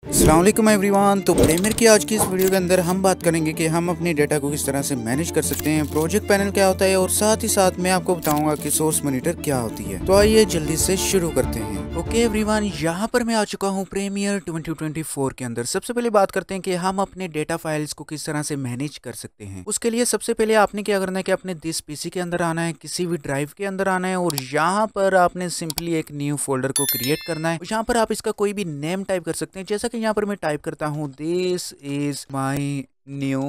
अस्सलाम वालेकुम एवरीवन। तो प्रीमियर की आज की इस वीडियो के अंदर हम बात करेंगे कि हम अपने डेटा को किस तरह से मैनेज कर सकते हैं, प्रोजेक्ट पैनल क्या होता है और साथ ही साथ मैं आपको बताऊंगा कि सोर्स मॉनिटर क्या होती है। तो आइए जल्दी से शुरू करते हैं। ओके एवरीवन, यहाँ पर मैं आ चुका हूँ प्रीमियर 2024 के अंदर। सबसे पहले बात करते हैं कि हम अपने डेटा फाइल्स को किस तरह से मैनेज कर सकते हैं। उसके लिए सबसे पहले आपने क्या करना है कि अपने दिस पीसी के अंदर आना है, किसी भी ड्राइव के अंदर आना है और यहाँ पर आपने सिंपली एक न्यू फोल्डर को क्रिएट करना है। यहाँ पर आप इसका कोई भी नेम टाइप कर सकते हैं, जैसा कि यहाँ पर मैं टाइप करता हूँ this is my new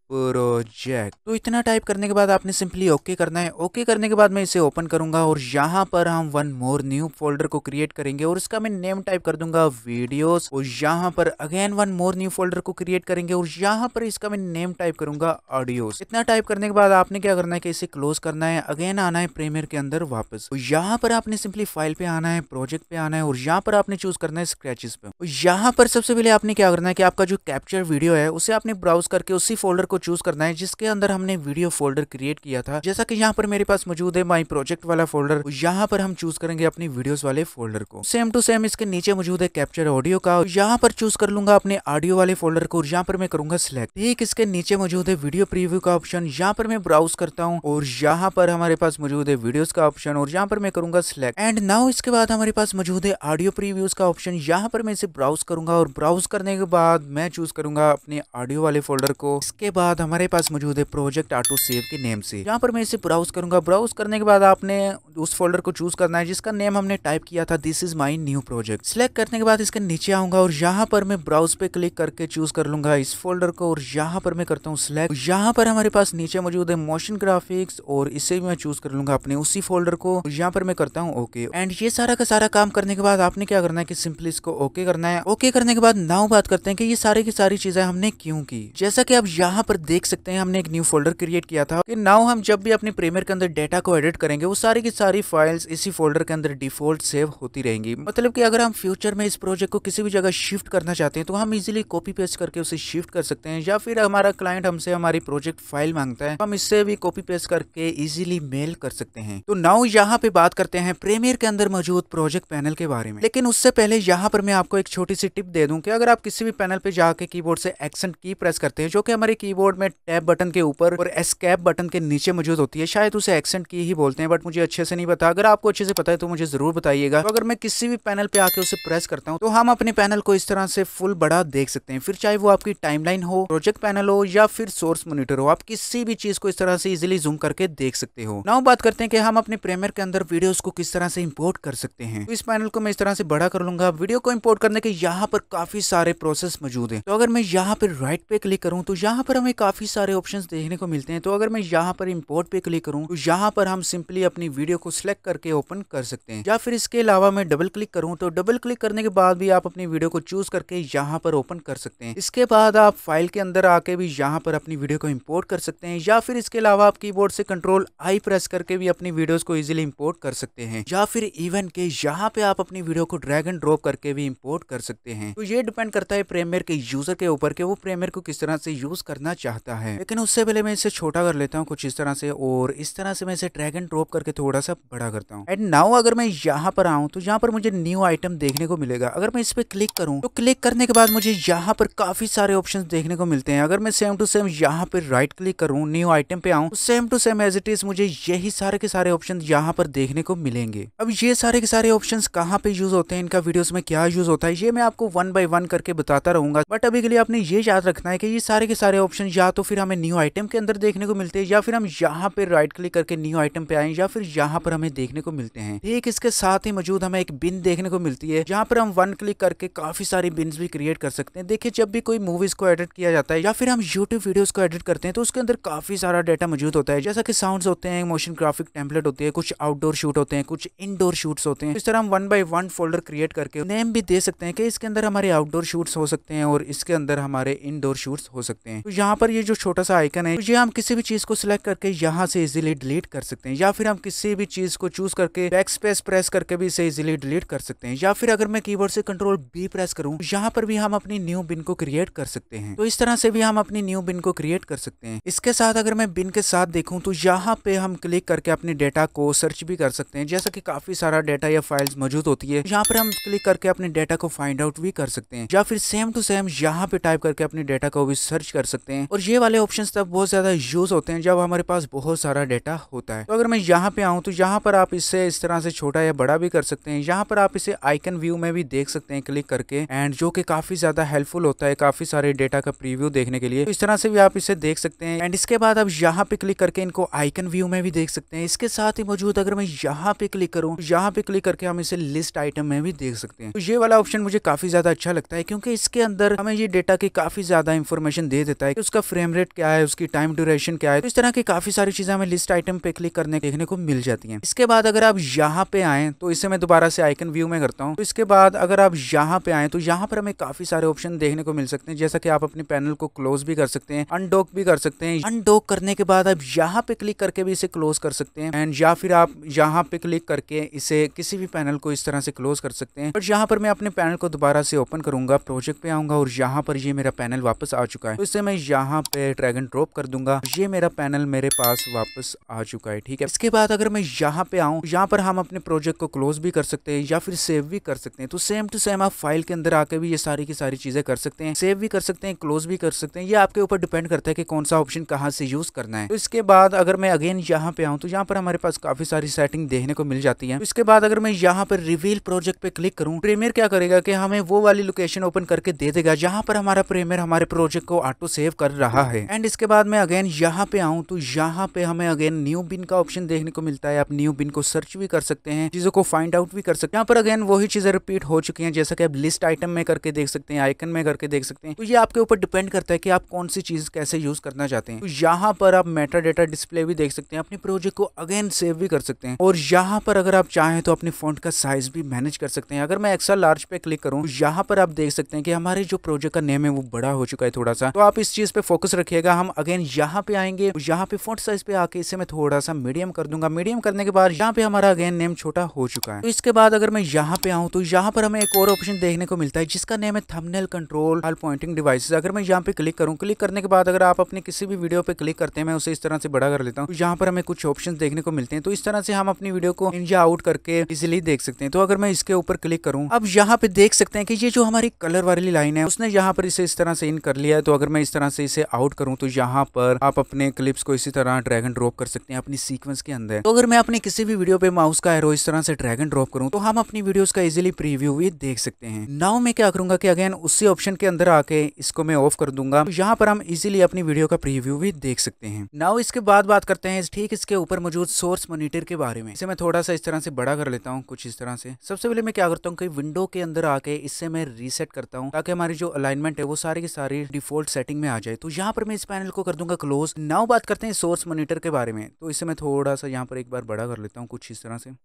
project. तो इतना टाइप करने के बाद आपने सिंपली ओके करना है। ओके करने के बाद मैं इसे ओपन करूंगा और यहाँ पर हम वन मोर न्यू फोल्डर को क्रिएट करेंगे और इसका मैं नेम टाइप कर दूंगा वीडियोस। और यहाँ पर again one more new folder को क्रिएट करेंगे और यहाँ पर इसका मैं नेम टाइप करूंगा ऑडियोस। इतना टाइप करने के बाद आपने क्या करना है कि इसे क्लोज करना है, अगेन आना है प्रीमियर के अंदर वापस। तो यहाँ पर आपने सिंपली फाइल पे आना है, प्रोजेक्ट पे आना है और यहाँ पर आपने चूज करना है स्क्रैचेस पे। और यहाँ पर सबसे पहले आपने क्या करना है कि आपका जो कैप्चर वीडियो है उसे आपने ब्राउज करके उसी फोल्डर को चूज करना है जिसके अंदर हमने वीडियो फोल्डर क्रिएट किया था। जैसा कि यहाँ पर मेरे पास मौजूद है माई प्रोजेक्ट वाला फोल्डर। यहाँ पर हम चूज करेंगे अपनी वीडियोस वाले फोल्डर को। सेम टू सेम इसके नीचे मौजूद है कैप्चर ऑडियो का। यहाँ पर चूज कर लूंगा अपने ऑडियो वाले फोल्डर को और यहाँ पर मैं करूंगा सिलेक्ट। ठीक इसके नीचे मौजूद है वीडियो प्रीव्यू का ऑप्शन। यहाँ पर मैं ब्राउज करता हूँ और यहाँ पर हमारे पास मौजूद है वीडियोस का ऑप्शन और यहाँ पर मैं करूंगा सिलेक्ट। एंड नाउ इसके बाद हमारे पास मौजूद है ऑडियो प्रीव्यूज का ऑप्शन। यहाँ पर मैं इसे ब्राउज करूंगा और ब्राउज करने के बाद मैं चूज करूंगा अपने ऑडियो वाले फोल्डर को। इसके बाद हमारे पास मौजूद है प्रोजेक्ट ऑटो सेव के नेम से। यहाँ पर मैं इसे ब्राउज करूंगा। ब्राउज करने के बाद आपने उस फोल्डर को चूज करना है जिसका नेम हमने टाइप किया था this is my new project. Select करने के बाद इसके नीचे आऊंगा और यहाँ पर मैं ब्राउज पे क्लिक करके चूज कर लूंगा इस फोल्डर को और यहाँ पर मैं करता हूँ सिलेक्ट। यहाँ पर हमारे पास नीचे मौजूद है मोशन ग्राफिक्स और इसे भी मैं चूज कर लूंगा अपने उसी फोल्डर को। यहाँ पर मैं करता हूँ ओके। एंड ये सारा का सारा काम करने के बाद आपने क्या करना है कि सिंपली इसको ओके करना है। ओके करने के बाद नाउ बात करते हैं कि ये सारी की सारी चीजें हमने क्यों की। जैसा कि आप यहाँ पर देख सकते हैं हमने एक न्यू फोल्डर क्रिएट किया था कि नाउ हम जब भी अपने प्रीमियर के अंदर डेटा को एडिट करेंगे वो सारी की सारी फाइल्स इसी फोल्डर के अंदर डिफॉल्ट सेव होती रहेंगी। मतलब कि अगर हम फ्यूचर में इस प्रोजेक्ट को किसी भी जगह शिफ्ट करना चाहते हैं तो हम इजीली कॉपी पेस्ट करके उसे शिफ्ट कर सकते हैं, या फिर हमारा क्लाइंट हमसे हमारी प्रोजेक्ट फाइल मांगता है हम इससे भी कॉपी पेस्ट करके इजीली मेल कर सकते हैं। तो नाउ यहाँ पे बात करते हैं प्रीमियर के अंदर मौजूद प्रोजेक्ट पैनल के बारे में। लेकिन उससे पहले यहाँ पर मैं आपको एक छोटी सी टिप दे दूं कि अगर आप किसी भी पैनल पे जाके कीबोर्ड से एक्सेंट की प्रेस करते हैं, जो कि हमारे कीबोर्ड में टैब बटन के ऊपर और एस्केप बटन के नीचे मौजूद होती है, शायद उसे एक्सेंट की ही बोलते हैं बट मुझे अच्छे से नहीं पता। अगर आपको अच्छे से पता है तो मुझे जरूर बताइएगा। तो अगर मैं किसी भी पैनल पे आके उसे प्रेस करता हूँ तो हम अपने पैनल को इस तरह से फुल बड़ा देख सकते हैं। फिर चाहे वो आपकी टाइमलाइन हो, प्रोजेक्ट पैनल हो या फिर सोर्स मॉनिटर हो, आप किसी भी चीज को इस तरह से इजीली जूम करके देख सकते हो। नाउ बात करते हैं कि हम अपने प्रीमियर के अंदर वीडियोस को किस तरह से इंपोर्ट कर सकते हैं। तो इस पैनल को मैं इस तरह से बड़ा कर लूंगा। वीडियो को इंपोर्ट करने के यहाँ पर काफी सारे प्रोसेस मौजूद है। तो अगर मैं यहाँ पर राइट पे क्लिक करूँ तो यहाँ पर हमें काफी सारे ऑप्शंस देखने को मिलते हैं। तो अगर मैं यहाँ पर इंपोर्ट पे क्लिक करूँ तो यहाँ पर हम सिंपली अपनी वीडियो को सिलेक्ट करके ओपन कर सकते हैं, या फिर इसके अलावा मैं डबल क्लिक करूँ तो डबल क्लिक करने के बाद भी आप अपनी वीडियो को चूज करके यहाँ पर ओपन कर सकते हैं। इसके बाद आप फाइल के अंदर आके भी यहाँ पर अपनी वीडियो को इंपोर्ट कर सकते हैं, या फिर इसके अलावा आप कीबोर्ड से कंट्रोल आई प्रेस करके भी अपनी वीडियोस को इजीली इंपोर्ट कर सकते हैं, या फिर इवन के यहाँ पे आप अपनी वीडियो को ड्रैग एंड ड्रॉप करके भी इंपोर्ट कर सकते हैं। तो ये डिपेंड करता है प्रीमियर के यूजर के ऊपर कि वो प्रीमियर को किस तरह से यूज करना चाहता है। लेकिन उससे पहले मैं इसे छोटा कर लेता हूँ कुछ इस तरह से, और इस तरह से मैं इसे ड्रैग एंड ड्रॉप करके थोड़ा सा बड़ा करता हूँ। एंड नाउ अगर मैं यहाँ पर आऊँ तो यहाँ पर मुझे न्यू आइटम देखने को मिलेगा। अगर मैं इस पे क्लिक करूँ तो क्लिक करने के बाद मुझे यहाँ पर काफी सारे ऑप्शंस देखने को मिलते हैं। अगर मैं सेम टू सेम यहाँ पर राइट क्लिक करूँ, न्यू आइटम पे आऊँ तो same to same as it is मुझे यही सारे के सारे ऑप्शन यहाँ पर देखने को मिलेंगे। अब ये सारे के सारे ऑप्शंस कहाँ पे यूज होते हैं, इनका वीडियोस में क्या यूज होता है, ये मैं आपको वन बाय वन करके बताता रहूंगा। बट अभी के लिए आपने ये याद रखना है कि ये सारे के सारे ऑप्शन या तो फिर हमें न्यू आइटम के अंदर देखने को मिलते हैं, या फिर हम यहाँ पे राइट क्लिक करके न्यू आइटम पे आए, या फिर यहाँ पर हमें देखने को मिलते हैं। ठीक इसके साथ ही मौजूद हमें एक बिन देखने को मिलती है, जहाँ पर हम वन क्लिक करके काफी सारी बिन्स भी क्रिएट कर सकते हैं। देखिए जब भी कोई मूवीज को एडिट किया जाता है या फिर हम यूट्यूब वीडियोस को एडिट करते हैं तो उसके अंदर काफी सारा डाटा मौजूद होता है, जैसा कि साउंड्स होते हैं, मोशन ग्राफिक टेम्पलेट होती है, कुछ आउटडोर शूट होते हैं, कुछ इनडोर शूट्स होते हैं। इस तरह हम one by one folder create करके नेम भी दे सकते हैं कि इसके अंदर हमारे आउटडोर शूट्स हो सकते हैं और इसके अंदर हमारे इनडोर शूट्स हो सकते हैं। तो यहाँ पर ये जो छोटा सा आइकन है, ये हम किसी भी चीज को सिलेक्ट करके यहाँ से इजीली डिलीट कर सकते हैं, या फिर हम किसी भी चीज को चूज करके बैक स्पेस प्रेस करके भी इसे इजीली डिलीट कर सकते हैं, या फिर अगर मैं कीबोर्ड से कंट्रोल बी प्रेस करूं, यहाँ पर भी हम अपनी न्यू बिन को क्रिएट कर सकते हैं। तो इस तरह से भी हम अपनी न्यू बिन को क्रिएट कर सकते हैं। इसके साथ अगर मैं बिन के साथ देखूं तो यहाँ पे हम क्लिक करके अपने डेटा को सर्च भी कर सकते हैं, जैसा कि काफी सारा डेटा या फाइल्स मौजूद होती है, यहाँ पर हम क्लिक करके अपने डेटा को फाइंड आउट भी कर सकते हैं, या फिर सेम टू सेम यहाँ पे टाइप करके अपने डेटा को भी सर्च कर सकते हैं। और ये वाले ऑप्शंस तब बहुत ज्यादा यूज होते हैं जब हमारे पास बहुत सारा डेटा होता है। तो अगर मैं यहाँ पे आऊँ तो यहाँ पर आप इसे इस तरह से छोटा या बड़ा भी कर सकते हैं। यहाँ पर आप इसे आइकन व्यू में भी देख सकते हैं क्लिक करके, एंड जो कि काफी ज्यादा हेल्पफुल होता है काफी सारे डेटा का प्रीव्यू देखने के लिए। तो इस तरह से भी आप इसे देख सकते हैं। एंड इसके बाद आप यहाँ पे क्लिक करके इनको आइकन व्यू में भी देख सकते हैं। इसके साथ ही मौजूद अगर मैं यहाँ पे क्लिक करूँ, यहाँ पे क्लिक करके हम इसे लिस्ट आइटम में भी देख सकते हैं। तो ये वाला ऑप्शन मुझे काफी ज्यादा अच्छा लगता है, क्योंकि इसके अंदर हमें ये डेटा की काफी ज्यादा इंफॉर्मेशन दे देता है कि उसका फ्रेम रेट क्या है, उसकी टाइम ड्यूरेशन क्या है। तो इस तरह की काफी सारी चीजें हमें लिस्ट आइटम पे क्लिक करने देखने को मिल जाती हैं। इसके बाद अगर आप यहाँ पे आए तो इसे मैं दोबारा से आइकन व्यू में करता हूँ। तो इसके बाद अगर आप यहाँ पे आए तो यहाँ पर हमें काफी सारे ऑप्शन देखने को मिल सकते हैं, जैसा कि आप अपने पैनल को क्लोज भी कर सकते हैं, अनडॉक भी कर सकते हैं। अनडॉक करने के बाद आप यहाँ पे क्लिक करके भी इसे क्लोज कर सकते हैं, एंड या फिर आप यहाँ पे क्लिक करके इसे किसी भी पैनल को इस तरह से क्लोज कर सकते हैं। और यहाँ पर मैं अपने पैनल को दोबारा से ओपन करूंगा, प्रोजेक्ट पे आऊंगा और यहाँ पर ये मेरा पैनल वापस आ चुका है। तो इसे मैं यहाँ पे ड्रैग एंड ड्रॉप कर दूंगा, ये मेरा पैनल मेरे पास वापस आ चुका है। ठीक है, इसके बाद अगर मैं यहाँ पे आऊँ, यहाँ पर हम अपने प्रोजेक्ट को क्लोज भी कर सकते हैं या फिर सेव भी कर सकते हैं। तो सेम टू सेम आप फाइल के अंदर आके भी ये सारी की सारी चीजें कर सकते हैं, सेव भी कर सकते हैं, क्लोज भी कर सकते हैं। ये आपके ऊपर डिपेंड करता है कि कौन सा ऑप्शन कहाँ से यूज करना है। तो इसके बाद अगर मैं अगेन यहाँ पे आऊँ तो यहाँ पर हमारे पास काफी सारी सेटिंग देखने को मिल जाती है। तो इसके बाद अगर मैं यहाँ पर रिवील प्रोजेक्ट पे क्लिक करूँ, प्रीमियर क्या करेगा कि हमें वो वाली लोकेशन ओपन करके दे देगा जहाँ पर हमारा प्रीमियर हमारे प्रोजेक्ट को ऑटो सेव कर रहा है। एंड इसके बाद मैं अगेन यहाँ पे आऊँ तो यहाँ पे हमें अगेन न्यू बिन का ऑप्शन देखने को मिलता है। आप न्यू बिन को सर्च भी कर सकते हैं, चीजों को फाइंड आउट भी कर सकते हैं। यहाँ पर अगेन वही चीजें रिपीट हो चुकी हैं, जैसा कि आप लिस्ट आइटम में करके देख सकते हैं, आइकन में करके देख सकते हैं। तो ये आपके ऊपर डिपेंड करता है कि आप कौन सी चीज कैसे यूज करना चाहते हैं। तो यहाँ पर आप मेटा डेटा डिस्प्ले भी देख सकते हैं, अपने प्रोजेक्ट को अगेन सेव भी कर सकते हैं। और यहाँ पर अगर आप चाहें तो अपने फॉन्ट का साइज भी मैनेज कर सकते हैं। अगर मैं एक्स्ट्रा लार्ज पे क्लिक करूँ, यहाँ पर आप देख सकते हैं कि हमारे जो प्रोजेक्ट का नेम है वो बड़ा हो चुका है थोड़ा सा। तो आप इस चीज पे फोकस रखिएगा। हम अगेन यहाँ पे आएंगे, यहाँ पे फॉन्ट साइज पे आके इसे मैं थोड़ा सा मीडियम कर दूंगा। मीडियम करने के बाद यहाँ पे हमारा अगेन नेम छोटा हो चुका है। तो इसके बाद अगर मैं यहाँ पे आऊँ तो यहाँ पर हमें एक और ऑप्शन देखने को मिलता है जिसका नेम है thumbnail control all pointing devices. अगर मैं यहाँ पे क्लिक करूँ, क्लिक करने के बाद अगर आप अपने किसी भी वीडियो पे क्लिक करते हैं, मैं उसे इस तरह से बड़ा कर लेता हूँ, तो यहाँ पर हमें कुछ ऑप्शन देखने को मिलते हैं। तो इस तरह से हम अपनी वीडियो को इन या आउट करके इजिली देख सकते हैं। तो अगर मैं इसके ऊपर क्लिक करूँ, अब यहाँ पे देख सकते हैं कि ये जो हमारी कलर वाली लाइन है उसने यहाँ पर इसे इस तरह से इन कर लिया है। तो अगर मैं इस तरह से इसे आउट करूँ तो यहाँ पर आप अपने क्लिप्स को इसी तरह ड्रैग एंड ड्रॉप कर सकते हैं अपनी सीक्वेंस के अंदर। तो अगर मैं अपने किसी भी वीडियो पे माउस का एरो इस तरह से ड्रैग एंड ड्रॉप करूँ तो हम अपनी वीडियोस का इजीली प्रीव्यू भी देख सकते हैं। नाउ मैं क्या करूंगा कि अगेन उसी ऑप्शन के अंदर आके इसको मैं ऑफ कर दूंगा, तो यहाँ पर हम इजीली अपनी वीडियो का प्रीव्यू भी देख सकते हैं। नाउ इसके बाद बात करते हैं ठीक इसके ऊपर मौजूद सोर्स मॉनिटर के बारे में। इसे मैं थोड़ा सा इस तरह से बड़ा कर लेता हूँ, कुछ इस तरह से। सबसे पहले मैं क्या करता हूँ कि विंडो के अंदर आके इससे मैं रीसेट करता हूँ ताकि हमारी जो अलाइनमेंट है वो सारी की सारी डिफॉल्ट सेटिंग में आ जाए। तो यहाँ पर मैं इस पैनल को कर दूंगा क्लोज। नाउ बात करते हैं सोर्स मॉनिटर के बारे में। तो इसे मैं थोड़ा सा यहाँ पर एक बार बड़ा कर लेता हूँ, कुछ इस तरह से।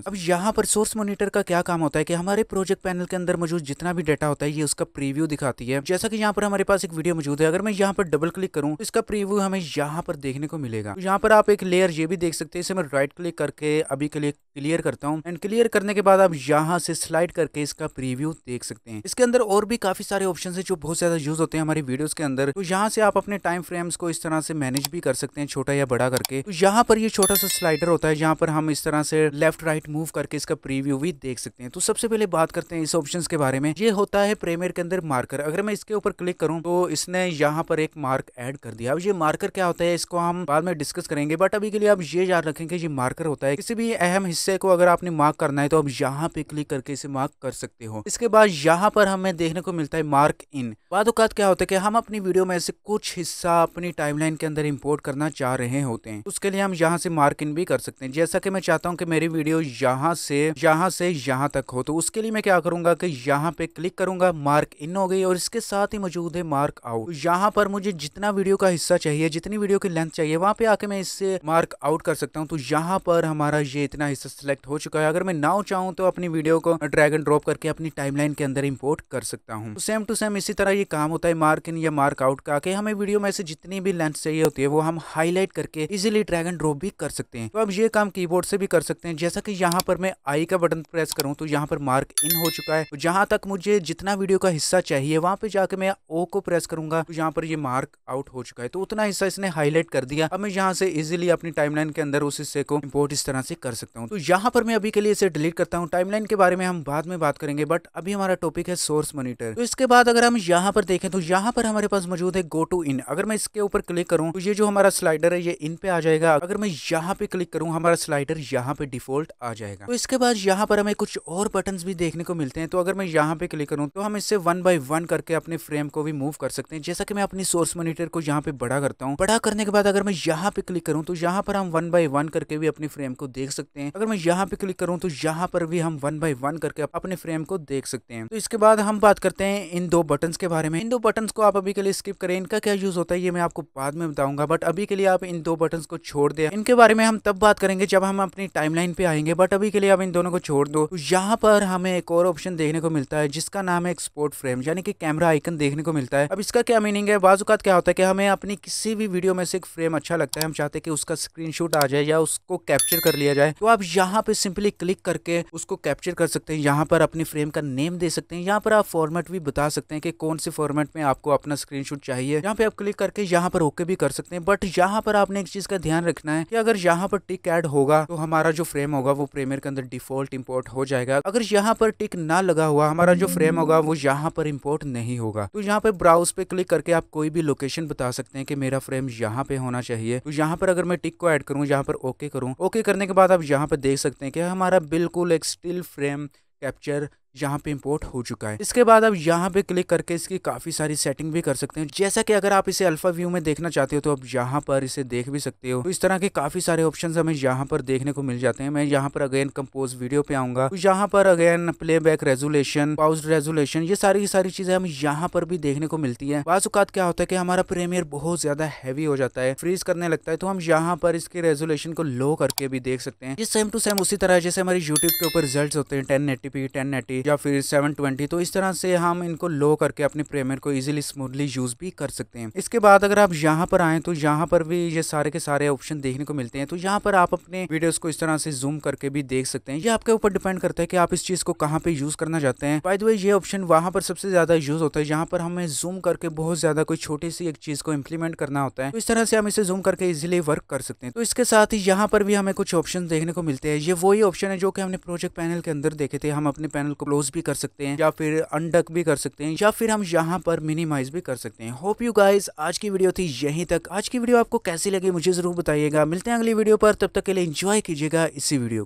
अब यहाँ पर सोर्स मॉनिटर का क्या काम होता है कि हमारे प्रोजेक्ट पैनल के अंदर मौजूद जितना भी डेटा होता है ये उसका प्रीव्यू दिखाती है। जैसा कि यहाँ पर हमारे पास एक वीडियो मौजूद है, अगर मैं यहाँ पर डबल क्लिक करूँ तो इसका प्रीव्यू हमें यहाँ पर देखने को मिलेगा। तो यहाँ पर आप एक लेयर ये भी देख सकते हैं। इसे मैं राइट क्लिक करके अभी के लिए क्लियर करता हूँ, एंड क्लियर करने के बाद आप यहाँ से स्लाइड करके इसका प्रीव्यू देख सकते हैं। इसके अंदर और भी काफी सारे ऑप्शन है जो बहुत ज्यादा यूज होते हैं हमारी वीडियोस के अंदर। तो यहाँ से आप अपने टाइम फ्रेम्स को इस तरह से मैनेज भी कर सकते हैं, छोटा या बड़ा करके। तो यहाँ पर ये छोटा सा स्लाइडर होता है जहाँ पर हम इस तरह से लेफ्ट राइट मूव करके इसका प्रीव्यू भी देख सकते हैं। तो सबसे पहले बात करते हैं इस ऑप्शंस के बारे में। ये होता है प्रीमियर के अंदर मार्कर। अगर मैं इसके ऊपर क्लिक करूं तो इसने यहाँ पर एक मार्क ऐड कर दिया। अब ये मार्कर क्या होता है इसको हम बाद में डिस्कस करेंगे, बट अभी के लिए आप ये याद रखें कि ये मार्कर होता है किसी भी अहम हिस्से को अगर आपने मार्क करना है तो आप यहाँ पे क्लिक करके इसे मार्क कर सकते हो। इसके बाद यहाँ पर हमें देखने को मिलता है मार्क इन। बाद औकात क्या होता है कि हम अपनी वीडियो में से कुछ हिस्सा अपनी टाइमलाइन के अंदर इंपोर्ट करना चाह रहे होते हैं, उसके लिए हम यहाँ से मार्क इन भी कर सकते हैं। जैसा कि मैं चाहता हूँ कि मेरी वीडियो वीडियो यहाँ से यहाँ तक हो। तो उसके लिए मैं क्या करूंगा कि यहाँ पे क्लिक करूंगा, मार्क इन हो गई और इसके साथ ही मौजूद है मार्क आउट। तो यहाँ पर मुझे जितना वीडियो का हिस्सा चाहिए, जितनी वीडियो की लेंथ चाहिए, वहां पे आके मैं इससे मार्क आउट कर सकता हूँ। तो यहाँ पर हमारा ये इतना हिस्सा सिलेक्ट हो चुका है। अगर मैं ना चाहूँ तो अपनी वीडियो को ड्रैग एंड ड्रॉप करके अपनी टाइमलाइन के अंदर इंपोर्ट कर सकता हूँ। तो सेम टू सेम इसी तरह ये काम होता है मार्क इन या मार्क आउट का, कि हमें वीडियो में से जितनी भी लेंथ चाहिए होती है वो हम हाईलाइट करके इजीली ड्रैग एंड ड्रॉप भी कर सकते हैं। तो अब ये काम कीबोर्ड से भी कर सकते हैं। जैसा कि यहाँ पर मैं आई का बटन प्रेस करूँ तो यहाँ पर मार्क इन हो चुका है। तो जहां तक मुझे जितना वीडियो का हिस्सा चाहिए वहां पे जाके मैं ओ को प्रेस करूंगा तो यहाँ पर ये मार्क आउट हो चुका है। तो उतना हिस्सा इसने हाईलाइट कर दिया। अब मैं यहाँ से इजीली अपनी टाइमलाइन के अंदर उस हिस्से को इंपोर्ट इस तरह से कर सकता हूँ। तो यहाँ पर मैं अभी के लिए इसे डिलीट करता हूँ। टाइमलाइन के बारे में हम बाद में बात करेंगे, बट अभी हमारा टॉपिक है सोर्स मॉनिटर। तो इसके बाद अगर हम यहाँ पर देखें तो यहाँ पर हमारे पास मौजूद है गो टू इन। अगर मैं इसके ऊपर क्लिक करूँ तो ये जो हमारा स्लाइडर है ये इन पे आ जाएगा। अगर मैं यहाँ पे क्लिक करूँ हमारा स्लाइडर यहाँ पे डिफॉल्ट आ जाएगा। तो इसके बाद यहाँ पर हमें कुछ और बटन्स भी देखने को मिलते हैं। तो अगर मैं यहाँ पे क्लिक करूँ तो हम इससे 1 बाय 1 करके अपने फ्रेम को भी मूव कर सकते हैं। जैसा कि मैं अपनी सोर्स मॉनिटर को यहाँ पे बड़ा करता हूँ। बड़ा करने के बाद अगर मैं यहाँ पे क्लिक करूँ तो यहाँ पर हम 1 बाय 1 करके भी अपने फ्रेम को देख सकते हैं। अगर मैं यहाँ पे क्लिक करूँ तो यहाँ पर भी हम 1 बाय 1 करके अपने फ्रेम को देख सकते हैं। तो इसके बाद हम बात करते हैं इन दो बटन्स के बारे में। इन दो बटन्स को आप अभी के लिए स्किप करें, इनका क्या यूज होता है ये मैं आपको बाद में बताऊंगा, बट अभी के लिए आप इन दो बटन्स को छोड़ दें। इनके बारे में हम तब बात करेंगे जब हम अपनी टाइमलाइन पे आएंगे, बट अभी के लिए आप इन दोनों को छोड़ दो। तो यहाँ पर हमें एक और ऑप्शन देखने को मिलता है जिसका नाम है एक्सपोर्ट फ्रेम, यानी कि कैमरा आइकन देखने को मिलता है। अब इसका क्या मीनिंग है? बाजुकात क्या होता है कि हमें अपनी किसी भी वीडियो में से एक फ्रेम अच्छा लगता है, हम चाहते हैं कि उसका स्क्रीनशॉट आ जाए या उसको कैप्चर कर लिया जाए, तो आप यहाँ पे सिंपली क्लिक करके उसको कैप्चर कर सकते हैं। यहाँ पर अपनी फ्रेम का नेम दे सकते हैं। यहाँ पर आप फॉर्मेट भी बता सकते हैं कि कौन से फॉर्मेट में आपको अपना स्क्रीनशॉट चाहिए। यहाँ पे आप क्लिक करके यहाँ पर ओके भी कर सकते हैं। बट यहाँ पर आपने एक चीज का ध्यान रखना है कि अगर यहाँ पर टिक ऐड होगा तो हमारा जो फ्रेम होगा वो प्रीमियर के अंदर डिफॉल्ट इंपोर्ट हो जाएगा। अगर यहाँ पर टिक ना लगा हुआ हमारा जो फ्रेम होगा वो यहाँ पर इंपोर्ट नहीं होगा। तो यहाँ पे ब्राउज पे क्लिक करके आप कोई भी लोकेशन बता सकते हैं कि मेरा फ्रेम यहाँ पे होना चाहिए। तो यहाँ पर अगर मैं टिक को ऐड करूँ, यहाँ पर ओके करूँ, ओके करने के बाद आप यहाँ पे देख सकते हैं कि हमारा बिल्कुल एक स्टिल फ्रेम कैप्चर यहाँ पे इंपोर्ट हो चुका है। इसके बाद आप यहाँ पे क्लिक करके इसकी काफी सारी सेटिंग भी कर सकते हैं। जैसा कि अगर आप इसे अल्फा व्यू में देखना चाहते हो तो आप यहाँ पर इसे देख भी सकते हो। तो इस तरह के काफी सारे ऑप्शंस हमें यहाँ पर देखने को मिल जाते हैं। मैं यहाँ पर अगेन कंपोज वीडियो पे आऊंगा, तो यहाँ पर again playback resolution, pause resolution, ये सारी की सारी चीजें हमें यहाँ पर भी देखने को मिलती है। बाजुकात क्या होता है कि हमारा प्रीमियर बहुत ज्यादा हैवी हो जाता है, फ्रीज करने लगता है, तो हम यहाँ पर इसके रेजोल्यूशन को लो करके भी देख सकते हैं। ये सेम टू सेम उसी तरह जैसे हमारे यूट्यूब के ऊपर रिजल्ट होते हैं 1080p, 1080 या फिर 720, तो इस तरह से हम इनको लो करके अपने प्रीमियर को इजीली स्मूथली यूज भी कर सकते हैं। इसके बाद अगर आप यहाँ पर आए तो यहाँ पर भी ये सारे के सारे ऑप्शन देखने को मिलते हैं। तो यहाँ पर आप अपने वीडियोस को इस तरह से जूम करके भी देख सकते हैं। ये आपके ऊपर डिपेंड करता है कि आप इस चीज को कहाँ पे यूज करना चाहते हैं। बाय द वे ये ऑप्शन वहां पर सबसे ज्यादा यूज होता है जहाँ पर हमें जूम करके बहुत ज्यादा कोई छोटी सी एक चीज को इम्प्लीमेंट करना होता है। तो इस तरह से हम इसे जूम करके इजिली वर्क कर सकते हैं। तो इसके साथ ही यहाँ पर भी हमें कुछ ऑप्शन देखने को मिलते हैं। ये वही ऑप्शन है जो कि हमने प्रोजेक्ट पैनल के अंदर देखे थे। हम अपने पैनल को क्लोज भी कर सकते हैं या फिर अनडक भी कर सकते हैं या फिर हम यहाँ पर मिनिमाइज भी कर सकते हैं। होप यू गाइस आज की वीडियो थी यहीं तक। आज की वीडियो आपको कैसी लगी मुझे जरूर बताइएगा। मिलते हैं अगली वीडियो पर, तब तक के लिए एंजॉय कीजिएगा इसी वीडियो को।